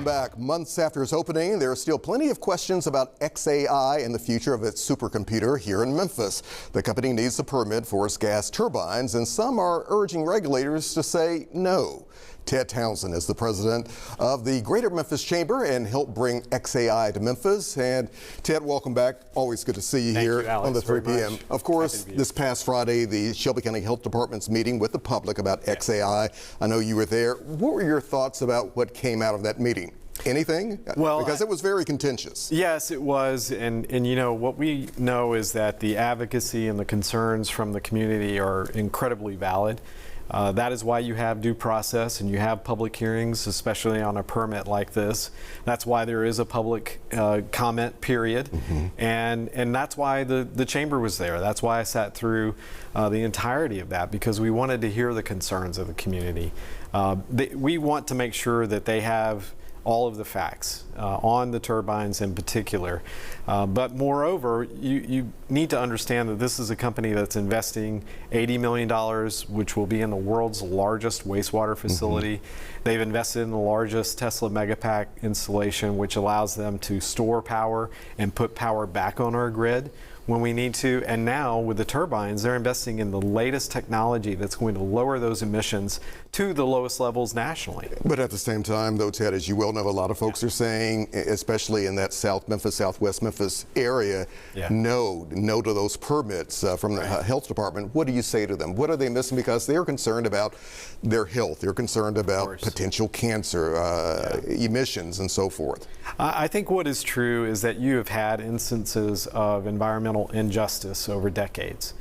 Welcome back. Months after its opening, there are still plenty of questions about xAI and the future of its supercomputer here in Memphis. The company needs a permit for its gas turbines, and some are urging regulators to say no. Ted Townsend is the president of the Greater Memphis Chamber and helped bring xAI to Memphis. And Ted, welcome back. Always good to see you here on the 3 p.m. Of course, this past Friday, the Shelby County Health Department's meeting with the public about xAI. I know you were there. What were your thoughts about what came out of that meeting? Anything? Well, because it was very contentious. Yes, it was. And you know, what we know is that the advocacy and the concerns from the community are incredibly valid. That is why you have due process and you have public hearings, especially on a permit like this. That's why there is a public comment period, and that's why the chamber was there. That's why I sat through the entirety of that, because we wanted to hear the concerns of the community. We want to make sure that they have all of the facts on the turbines in particular. But moreover, you need to understand that this is a company that's investing $80 million, which will be in the world's largest wastewater facility. They've invested in the largest Tesla Megapack installation, which allows them to store power and put power back on our grid when we need to. And now with the turbines, they're investing in the latest technology that's going to lower those emissions to the lowest levels nationally. But at the same time, though, Ted, as you well know, a lot of folks are saying, especially in that South Memphis, Southwest Memphis area, no to those permits from the health department. What do you say to them? What are they missing? Because they're concerned about their health. They're concerned about potential cancer, emissions, and so forth. I think what is true is that you have had instances of environmental injustice over decades.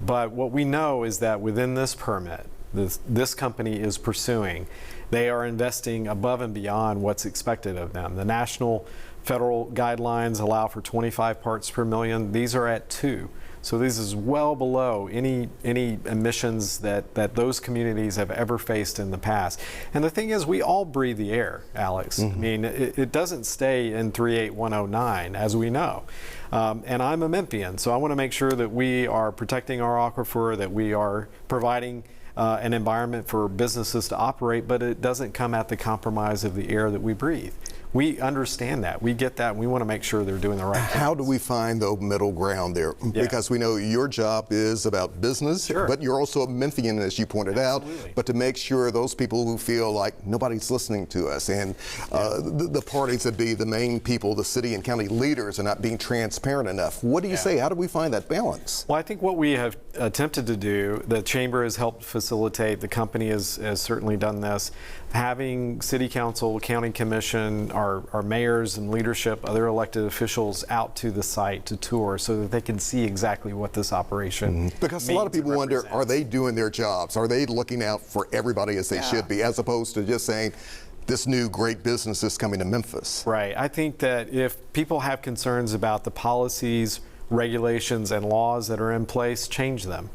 But what we know is that within this permit, this company is pursuing, they are investing above and beyond what's expected of them. The national federal guidelines allow for 25 parts per million. These are at 2. So this is well below any emissions that those communities have ever faced in the past. And the thing is, we all breathe the air, Alex. I mean, it doesn't stay in 38109, as we know. And I'm a Memphian, so I want to make sure that we are protecting our aquifer, that we are providing an environment for businesses to operate, but it doesn't come at the compromise of the air that we breathe. We understand that. We get that. And we want to make sure they're doing the right thing. How do we find the middle ground there? Because we know your job is about business, but you're also a Memphian, as you pointed out, but to make sure those people who feel like nobody's listening to us and the parties that be the main people, the city and county leaders, are not being transparent enough. What do you say? How do we find that balance? Well, I think what we have attempted to do, the chamber has helped facilitate, the company has certainly done this, having city council, county commission, our mayors and leadership, other elected officials out to the site to tour so that they can see exactly what this operation Because a lot of people wonder, are they doing their jobs? Are they looking out for everybody as they should be, as opposed to just saying, this new great business is coming to Memphis? Right. I think that if people have concerns about the policies, regulations, and laws that are in place, change them.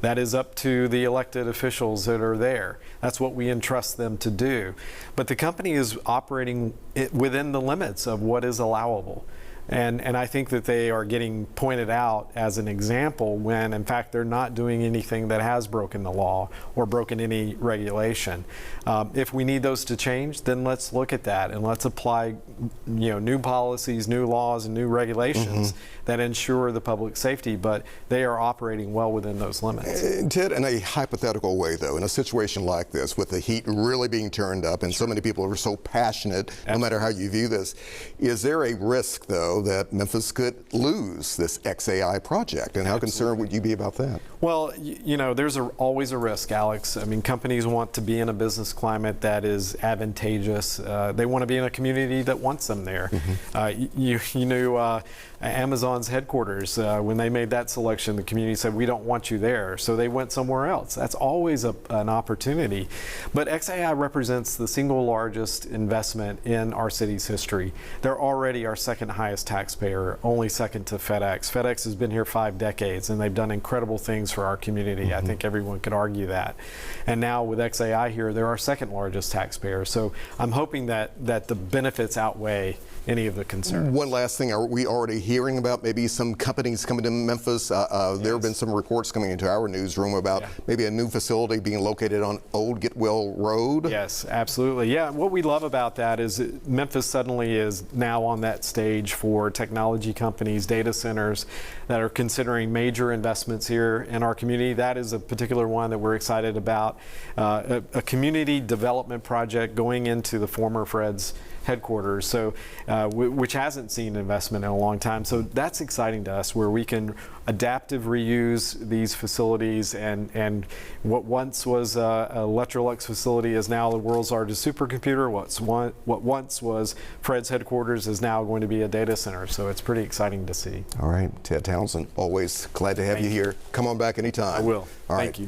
That is up to the elected officials that are there. That's what we entrust them to do. But the company is operating within the limits of what is allowable. And I think that they are getting pointed out as an example when, in fact, they're not doing anything that has broken the law or broken any regulation. If we need those to change, then let's look at that and let's apply, new policies, new laws, and new regulations that ensure the public safety. But they are operating well within those limits. Ted, in a hypothetical way, though, in a situation like this, with the heat really being turned up and so many people are so passionate, no matter how you view this, is there a risk, though, that Memphis could lose this xAI project? And how concerned would you be about that? Well, there's always a risk, Alex. I mean, companies want to be in a business climate that is advantageous. They want to be in a community that wants them there. You knew Amazon's headquarters, when they made that selection, the community said, we don't want you there. So they went somewhere else. That's always an opportunity. But xAI represents the single largest investment in our city's history. They're already our second highest taxpayer, only second to FedEx. FedEx has been here 5 decades, and they've done incredible things for our community. I think everyone could argue that. And now with XAI here, they're our second largest taxpayer. So I'm hoping that the benefits outweigh any of the concerns. One last thing, are we already hearing about maybe some companies coming to Memphis? There have been some reports coming into our newsroom about maybe a new facility being located on Old Getwell Road. Yes, absolutely. Yeah, what we love about that is Memphis suddenly is now on that stage for technology companies, data centers that are considering major investments here in our community. That is a particular one that we're excited about. A community development project going into the former Fred's headquarters, so which hasn't seen investment in a long time. So that's exciting to us, where we can adaptive reuse these facilities, and what once was a Electrolux facility is now the world's largest supercomputer. What once was Fred's headquarters is now going to be a data center. So it's pretty exciting to see. All right, Ted Townsend, always glad to have you here. Come on back anytime. I will. All right. Thank you.